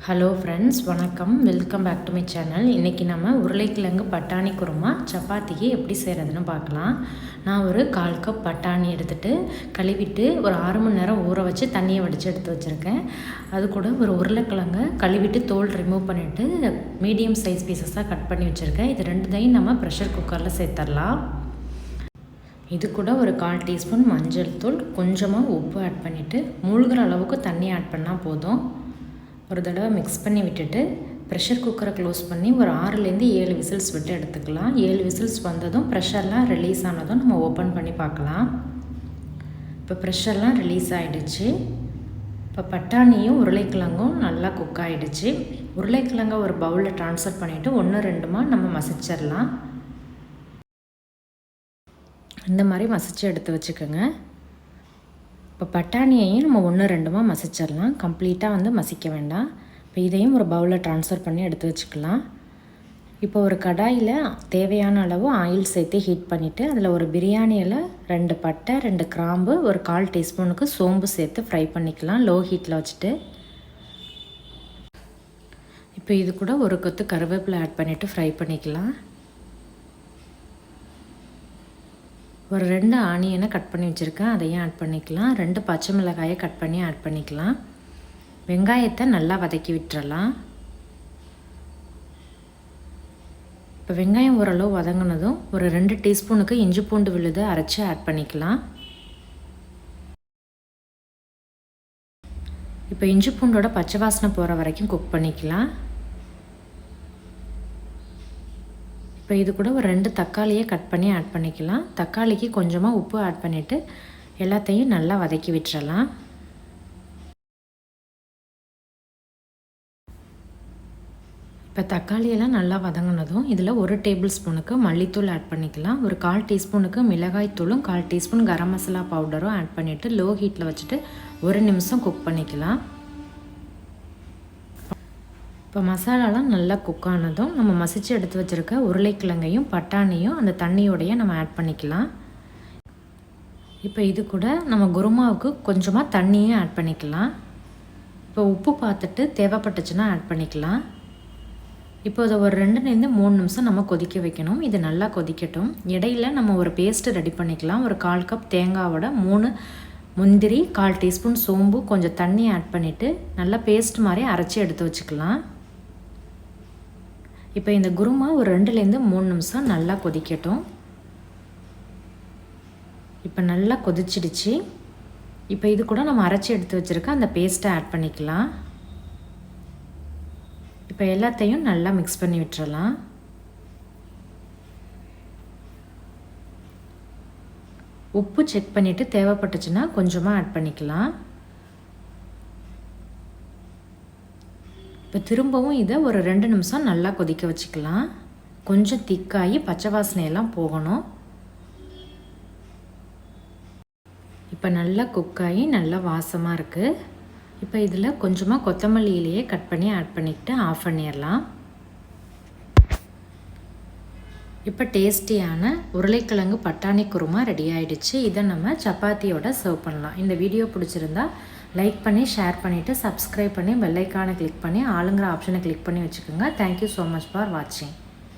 Hello friends, வணக்கம். Welcome back to my channel. இன்றைக்கி நம்ம உருளைக்கிழங்கு பட்டாணி குருமா சப்பாத்திக்கு எப்படி செய்கிறதுன்னு பார்க்கலாம். நான் ஒரு 1/4 கப் பட்டாணி எடுத்துகிட்டு கழுவிட்டு ஒரு 6 மணி நேரம் ஊற வச்சு தண்ணியை வடித்து எடுத்து வச்சுருக்கேன். அது கூட ஒரு உருளைக்கிழங்கை கழுவிட்டு தோல் ரிமூவ் பண்ணிவிட்டு மீடியம் சைஸ் பீசஸாக கட் பண்ணி வச்சுருக்கேன். இது ரெண்டுத்தையும் நம்ம ப்ரெஷர் குக்கரில் சேர்த்துடலாம். இது கூட ஒரு 1/4 டீஸ்பூன் மஞ்சள் தூள், கொஞ்சமாக உப்பு ஆட் பண்ணிவிட்டு மூழ்கிற அளவுக்கு தண்ணி ஆட் பண்ணால் போதும். ஒரு தடவை மிக்ஸ் பண்ணி விட்டுட்டு ப்ரெஷர் குக்கரை க்ளோஸ் பண்ணி ஒரு 6லேருந்து 7 விசில்ஸ் விட்டு எடுத்துக்கலாம். 7 விசில்ஸ் வந்ததும் ப்ரெஷர்லாம் ரிலீஸ் ஆனதும் நம்ம ஓப்பன் பண்ணி பார்க்கலாம். இப்போ ப்ரெஷர்லாம் ரிலீஸ் ஆகிடுச்சு. இப்போ பட்டாணியும் உருளைக்கிழங்கும் நல்லா குக் ஆகிடுச்சு. உருளைக்கிழங்கை ஒரு பவுலில் ட்ரான்ஸ்ஃபர் பண்ணிவிட்டு 1-2 நம்ம மசிச்சிடலாம். இந்த மாதிரி மசித்து எடுத்து வச்சுக்கோங்க. இப்போ பட்டாணியையும் நம்ம 1-2 மசிச்சிடலாம். கம்ப்ளீட்டாக மசிக்க வேண்டாம். இப்போ இதையும் ஒரு பவுலில் ட்ரான்ஸ்ஃபர் பண்ணி எடுத்து வச்சுக்கலாம். இப்போ ஒரு கடாயில் தேவையான அளவு ஆயில் சேர்த்து ஹீட் பண்ணிவிட்டு அதில் ஒரு பிரியாணி இலை, 2 பட்டை, 2 கிராம்பு, ஒரு 1/4 டீஸ்பூனுக்கு சோம்பு சேர்த்து ஃப்ரை பண்ணிக்கலாம் லோ ஹீட்டில் வச்சுட்டு. இப்போ இது கூட ஒரு கொத்து கருவேப்பிலை ஆட் பண்ணிவிட்டு ஃப்ரை பண்ணிக்கலாம். ஒரு 2 ஆனியனை கட் பண்ணி வச்சுருக்கேன், அதையும் ஆட் பண்ணிக்கலாம். 2 பச்சை மிளகாயை கட் பண்ணி ஆட் பண்ணிக்கலாம். வெங்காயத்தை நல்லா வதக்கி விட்டுறலாம். இப்போ வெங்காயம் ஓரளவு வதங்கினதும் ஒரு 2 டீஸ்பூனுக்கு இஞ்சி பூண்டு விழுதை அரைச்சி ஆட் பண்ணிக்கலாம். இப்போ இஞ்சி பூண்டோட பச்சை வாசனை போகிற வரைக்கும் குக் பண்ணிக்கலாம். இப்போ இது கூட ஒரு 2 தக்காளியை கட் பண்ணி ஆட் பண்ணிக்கலாம். தக்காளிக்கு கொஞ்சமாக உப்பு ஆட் பண்ணிவிட்டு எல்லாத்தையும் நல்லா வதக்கி விட்டுறலாம். இப்போ தக்காளியெல்லாம் நல்லா வதங்கினதும் இதில் 1 டேபிள் ஸ்பூனுக்கு மல்லித்தூள் ஆட் பண்ணிக்கலாம். ஒரு 1/4 டீஸ்பூனுக்கு மிளகாய் தூளும் 1/4 டீஸ்பூன் கரம் மசாலா பவுடரும் ஆட் பண்ணிவிட்டு லோ ஹீட்டில் வச்சுட்டு 1 நிமிஷம் குக் பண்ணிக்கலாம். இப்போ மசாலாலாம் நல்லா குக் ஆனதும் நம்ம மசித்து எடுத்து வச்சுருக்க உருளைக்கிழங்கையும் பட்டாணியும் அந்த தண்ணியோடையே நம்ம ஆட் பண்ணிக்கலாம். இப்போ இது கூட நம்ம குருமாவுக்கு கொஞ்சமாக தண்ணியும் ஆட் பண்ணிக்கலாம். இப்போ உப்பு பார்த்துட்டு தேவைப்பட்டுச்சுன்னா ஆட் பண்ணிக்கலாம். இப்போ இதை ஒரு 2-3 நிமிஷம் நம்ம கொதிக்க வைக்கணும். இது நல்லா கொதிக்கட்டும். இடையில நம்ம ஒரு பேஸ்ட்டு ரெடி பண்ணிக்கலாம். ஒரு 1/4 கப் தேங்காவோட 3 முந்திரி, 1/4 டீஸ்பூன் சோம்பு, கொஞ்சம் தண்ணி ஆட் பண்ணிவிட்டு நல்லா பேஸ்ட் மாதிரி அரைச்சி எடுத்து வச்சுக்கலாம். இப்போ இந்த குருமா ஒரு 2-3 நிமிஷம் நல்லா கொதிக்கட்டும். இப்போ நல்லா கொதிச்சிடுச்சு. இப்போ இது கூட நம்ம அரைச்சி எடுத்து வச்சுருக்க அந்த பேஸ்ட்டை ஆட் பண்ணிக்கலாம். இப்போ எல்லாத்தையும் நல்லா மிக்ஸ் பண்ணி விட்டுறலாம். உப்பு செக் பண்ணிவிட்டு தேவைப்பட்டுச்சுன்னா கொஞ்சமாக ஆட் பண்ணிக்கலாம். இப்போ திரும்பவும் இதை ஒரு 2 நிமிஷம் நல்லா கொதிக்க வச்சுக்கலாம். கொஞ்சம் திக்காகி பச்சை வாசனையெல்லாம் போகணும். இப்போ நல்லா குக்காகி நல்லா வாசமாக இருக்குது. இப்போ இதில் கொஞ்சமாக கொத்தமல்லி இலையை கட் பண்ணி ஆட் பண்ணிக்கிட்டு ஆஃப் பண்ணிடலாம். இப்போ டேஸ்டியான உருளைக்கிழங்கு பட்டாணி குருமா ரெடி ஆகிடுச்சு. இதை நம்ம சப்பாத்தியோட சர்வ் பண்ணலாம். இந்த வீடியோ பிடிச்சிருந்தா லைக் பண்ணி ஷேர் பண்ணிவிட்டு சப்ஸ்கிரைப் பண்ணி பெல் ஐக்கானை கிளிக் பண்ணி ஆளுங்கிற ஆப்ஷனை கிளிக் பண்ணி வச்சுக்கோங்க. தேங்க்யூ ஸோ மச் ஃபார் வாட்சிங்.